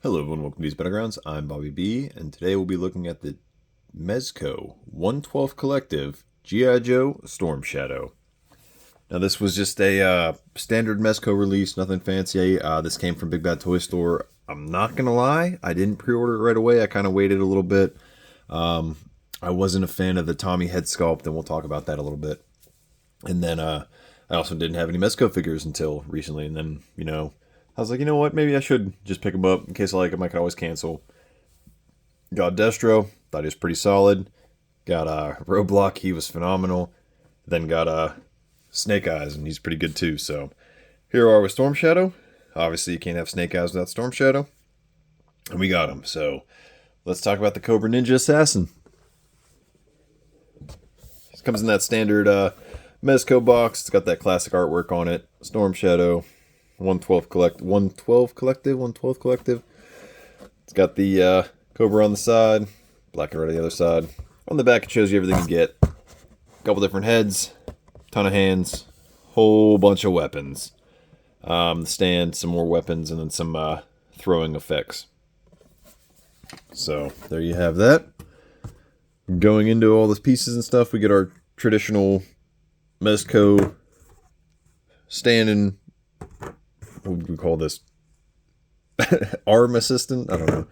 Hello everyone, welcome to These Battlegrounds. I'm Bobby B, and today we'll be looking at the Mezco 1/12 Collective GIJoe Storm Shadow. Now this was just a standard Mezco release, nothing fancy. This came from Big Bad Toy Store. I'm not gonna lie, I didn't pre-order it right away. I kind of waited a little bit. I wasn't a fan of the Tommy head sculpt, and we'll talk about that a little bit. And then I also didn't have any Mezco figures until recently, and then, I was like, you know what, maybe I should just pick them up in case I like them. I could always cancel. Got Destro, thought he was pretty solid. Got Roadblock, he was phenomenal. Then got Snake Eyes, and he's pretty good too. So here we are with Storm Shadow. Obviously, you can't have Snake Eyes without Storm Shadow. And we got him. So let's talk about the Cobra Ninja Assassin. This comes in that standard Mezco box. It's got that classic artwork on it. Storm Shadow. 1/12 collective. It's got the Cobra on the side, black and red on the other side. On the back, it shows you everything you get. A couple different heads, ton of hands, whole bunch of weapons. The stand, some more weapons, and then some throwing effects. So there you have that. Going into all the pieces and stuff, we get our traditional Mezco standing. What would we call this? Arm assistant? I don't know.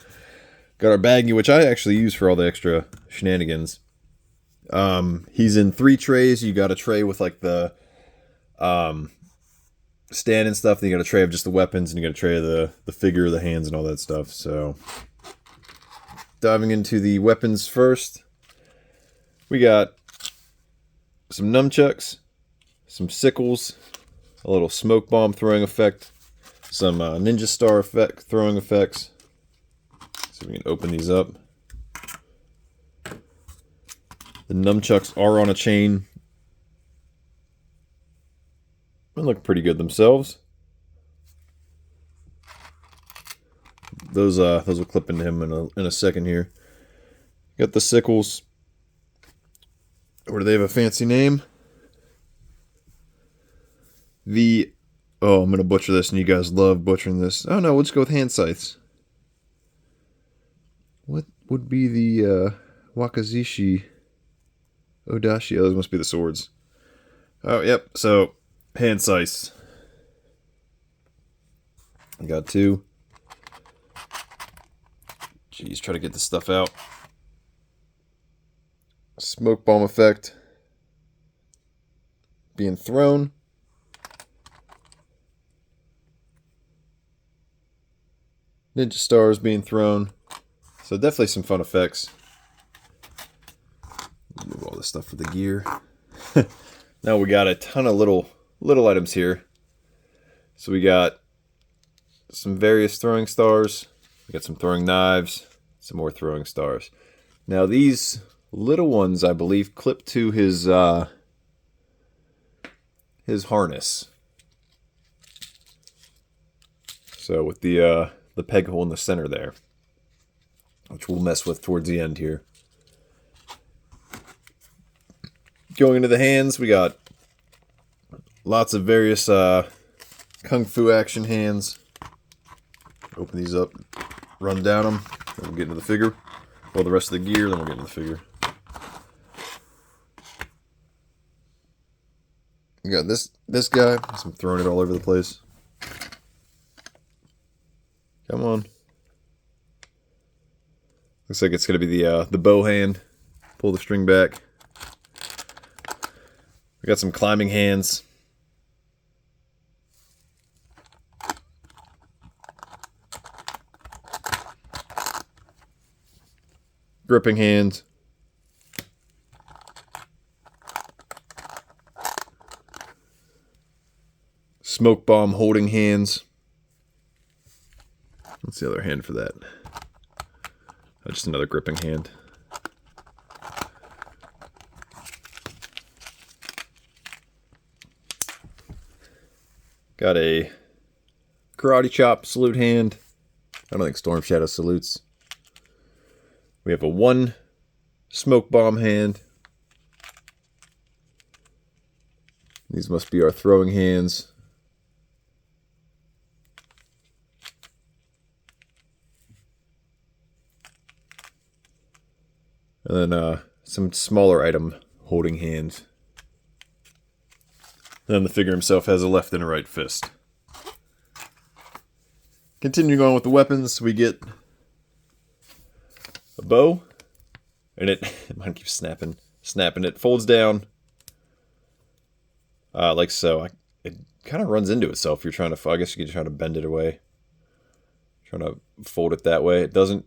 Got our baggie, which I actually use for all the extra shenanigans. He's in 3 trays. You got a tray with like the stand and stuff. Then you got a tray of just the weapons, and you got a tray of the figure, the hands, and all that stuff. So diving into the weapons first, we got some nunchucks, some sickles, a little smoke bomb throwing effect, some ninja star effect throwing effects. So we can open these up. The nunchucks are on a chain and look pretty good themselves. Those will clip into him in a second here. Got the sickles. Or do they have a fancy name? Oh, I'm going to butcher this, and you guys love butchering this. Oh, no, we'll just go with hand scythes. What would be the Wakazishi Odashi? Oh, those must be the swords. Oh, yep, so hand scythes. I got 2. Jeez, try to get this stuff out. Smoke bomb effect. Being thrown. Ninja stars being thrown. So definitely some fun effects. Move all this stuff for the gear. Now we got a ton of little items here. So we got some various throwing stars. We got some throwing knives. Some more throwing stars. Now these little ones, I believe, clip to his harness. So with the peg hole in the center there, which we'll mess with towards the end here. Going into the hands, we got lots of various kung fu action hands. Open these up, run down them, then we'll get into the figure. Well, the rest of the gear, then we'll get into the figure. We got this guy. I'm throwing it all over the place. Come on. Looks like it's going to be the bow hand. Pull the string back. We got some climbing hands. Gripping hands. Smoke bomb holding hands. What's the other hand for that? Oh, just another gripping hand. Got a karate chop salute hand. I don't think Storm Shadow salutes. We have a 1 smoke bomb hand. These must be our throwing hands. And then some smaller item holding hands. And then the figure himself has a left and a right fist. Continuing on with the weapons, we get a bow. And mine keeps snapping. It folds down like so. It kind of runs into itself. You're trying to, I guess you could try to bend it away. Trying to fold it that way. It doesn't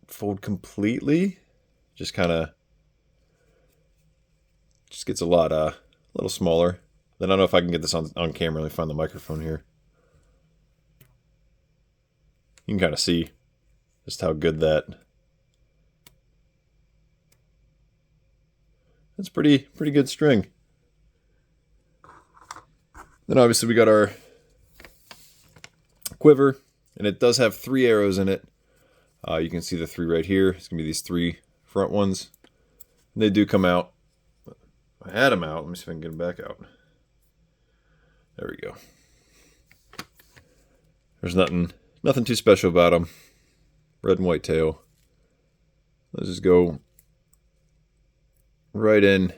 fold completely. Just kind of, just gets a little smaller. Then I don't know if I can get this on camera. Let me find the microphone here. You can kind of see just how good that's pretty good string. Then obviously we got our quiver, and it does have 3 arrows in it. You can see the 3 right here. It's gonna be these 3 front ones. And they do come out. I had them out. Let me see if I can get them back out. There we go. There's nothing too special about them. Red and white tail. Let's just go right in.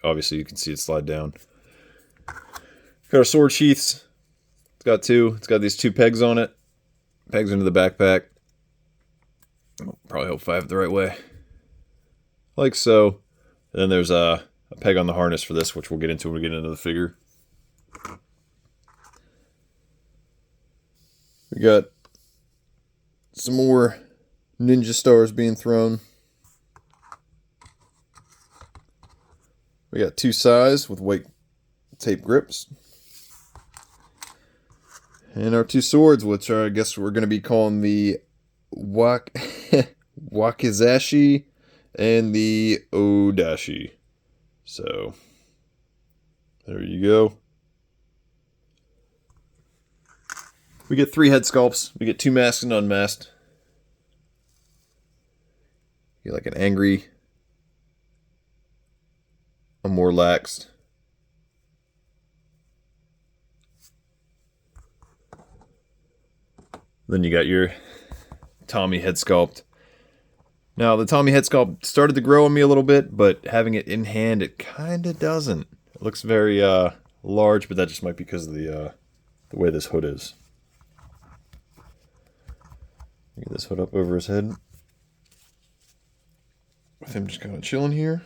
Obviously you can see it slide down. Got our sword sheaths. It's got 2. It's got these 2 pegs on it. Pegs into the backpack. Probably hope if I have it the right way. Like so. And then there's a peg on the harness for this, which we'll get into when we get into the figure. We got some more ninja stars being thrown. We got 2 sides with white tape grips. And our 2 swords, which are, I guess we're going to be calling the Wakizashi and the Odashi. So, there you go. We get 3 head sculpts. We get 2 masked and unmasked. You get like an angry, a more laxed. Then you got your Tommy head sculpt. Now, the Tommy head sculpt started to grow on me a little bit, but having it in hand, it kind of doesn't. It looks very large, but that just might be because of the way this hood is. Get this hood up over his head. With him just kind of chilling here.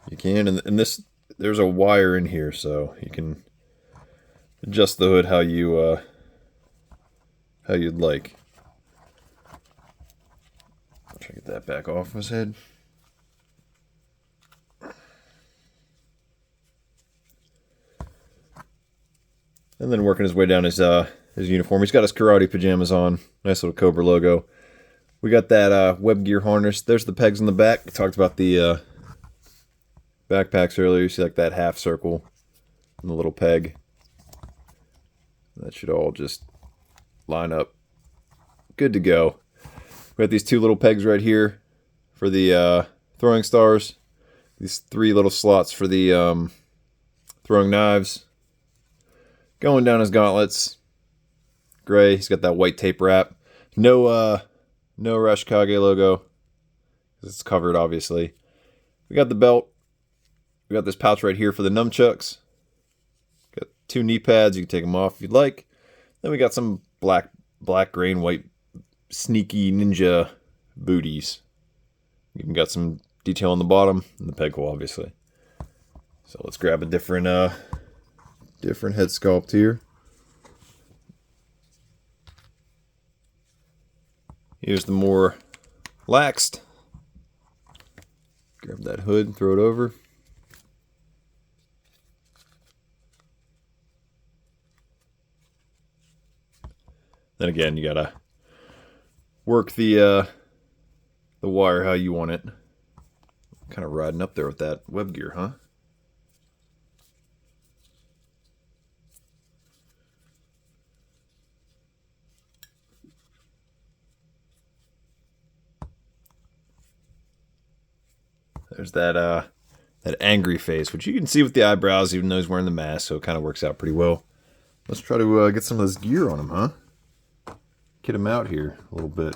You can, and this, there's a wire in here, so you can adjust the hood how you'd like. I'll try to get that back off his head. And then working his way down his uniform. He's got his karate pajamas on. Nice little Cobra logo. We got that web gear harness. There's the pegs in the back. We talked about the backpacks earlier. You see like that half circle and the little peg. That should all just line up. Good to go. We got these 2 little pegs right here for the throwing stars. These 3 little slots for the throwing knives. Going down his gauntlets. Gray. He's got that white tape wrap. No Rashkage logo. It's covered, obviously. We got the belt. We got this pouch right here for the nunchucks. Got 2 knee pads. You can take them off if you'd like. Then we got some black, gray, and white sneaky ninja booties. Even got some detail on the bottom and the peg hole, obviously. So let's grab a different head sculpt here. Here's the more laxed. Grab that hood and throw it over. Then again, you gotta work the wire how you want it. Kind of riding up there with that web gear, huh? There's that angry face, which you can see with the eyebrows, even though he's wearing the mask, so it kind of works out pretty well. Let's try to get some of this gear on him, huh? Get him out here a little bit.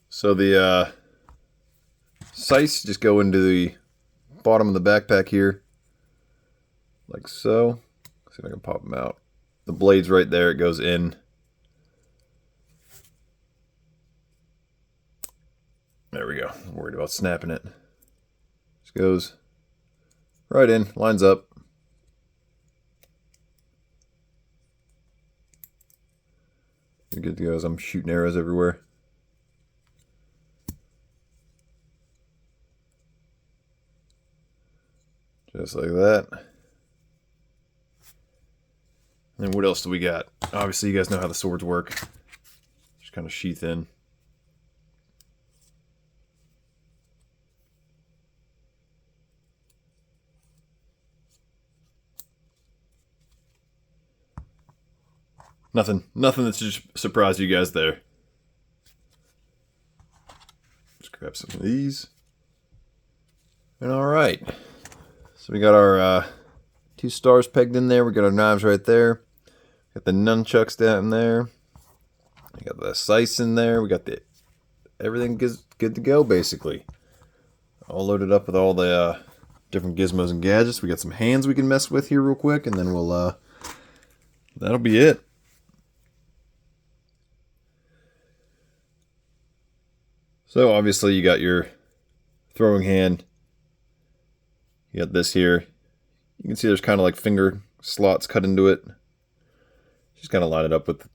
So the sights just go into the bottom of the backpack here, like so. Let's see if I can pop them out. The blade's right there, it goes in. There we go. I'm worried about snapping it. Just goes right in, lines up. You're good to go as I'm shooting arrows everywhere. Just like that. And what else do we got? Obviously, you guys know how the swords work. Just kind of sheath in. Nothing that should surprise you guys there. Just grab some of these. And alright. So we got our 2 stars pegged in there. We got our knives right there. Got the nunchucks down there. We got the sights in there. We got everything good to go basically. All loaded up with all the different gizmos and gadgets. We got some hands we can mess with here real quick, and then we'll that'll be it. So obviously you got your throwing hand. You got this here. You can see there's kind of like finger slots cut into it. Just kind of line it up with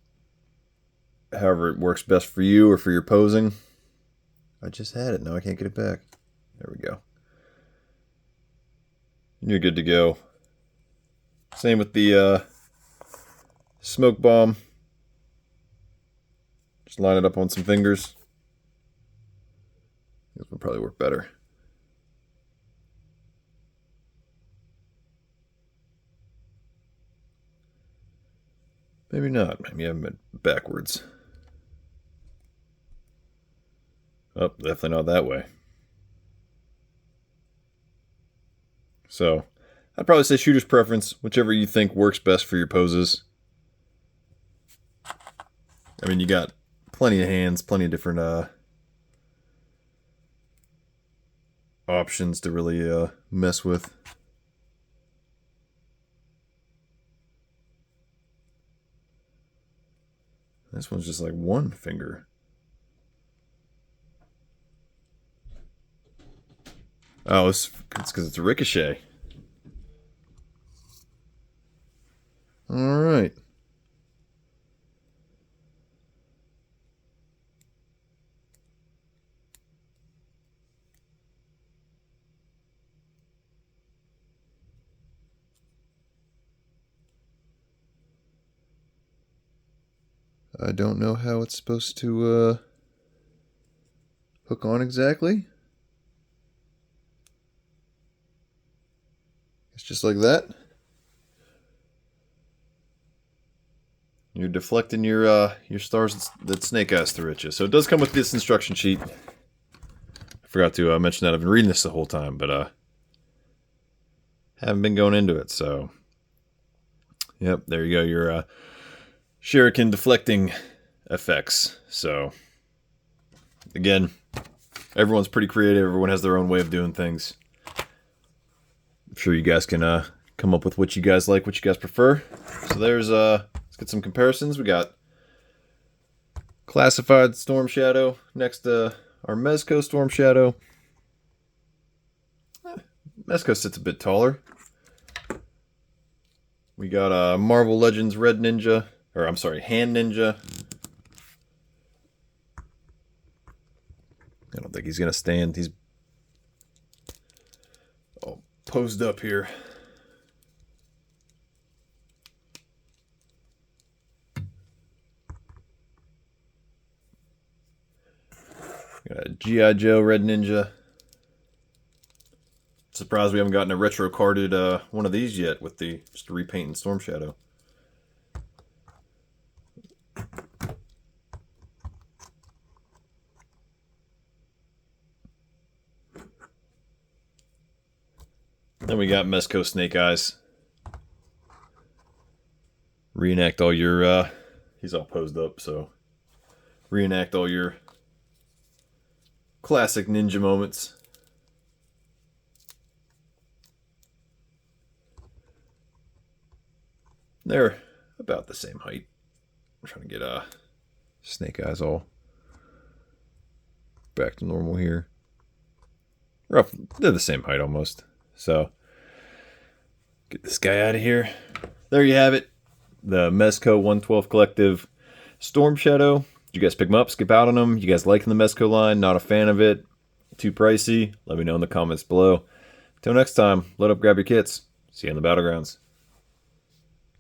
however it works best for you or for your posing. I just had it. Now I can't get it back. There we go. And you're good to go. Same with the smoke bomb. Just line it up on some fingers. This would probably work better. Maybe not. Maybe I have it backwards. Oh, definitely not that way. So, I'd probably say shooter's preference, whichever you think works best for your poses. I mean, you got plenty of hands, plenty of different options to really mess with. This one's just like one finger. Oh, it's because it's a ricochet. All right. I don't know how it's supposed to hook on exactly. It's just like that. You're deflecting your stars that Snake Eyes threw at you. So it does come with this instruction sheet. I forgot to mention that I've been reading this the whole time, but haven't been going into it. So, yep, there you go. Your shuriken deflecting effects. So, again, everyone's pretty creative. Everyone has their own way of doing things. I'm sure you guys can come up with what you guys like, what you guys prefer. So there's let's get some comparisons. We got classified Storm Shadow next to our Mezco Storm Shadow. Mezco sits a bit taller. We got Marvel Legends Red Ninja, or I'm sorry, Hand Ninja. I don't think he's gonna stand. He's all posed up here. Got a GIJoe Red Ninja. Surprised we haven't gotten a retro carded one of these yet with the just repainting Storm Shadow. Then we got Mezco Snake Eyes. Reenact all your, he's all posed up, so reenact all your classic ninja moments. They're about the same height. I'm trying to get Snake Eyes all back to normal here. Rough, they're the same height almost. So get this guy out of here. There you have it. The Mezco 112 Collective Storm Shadow. Did you guys pick them up? Skip out on them? You guys liking the Mezco line? Not a fan of it? Too pricey? Let me know in the comments below. Till next time, load up, grab your kits. See you in the battlegrounds.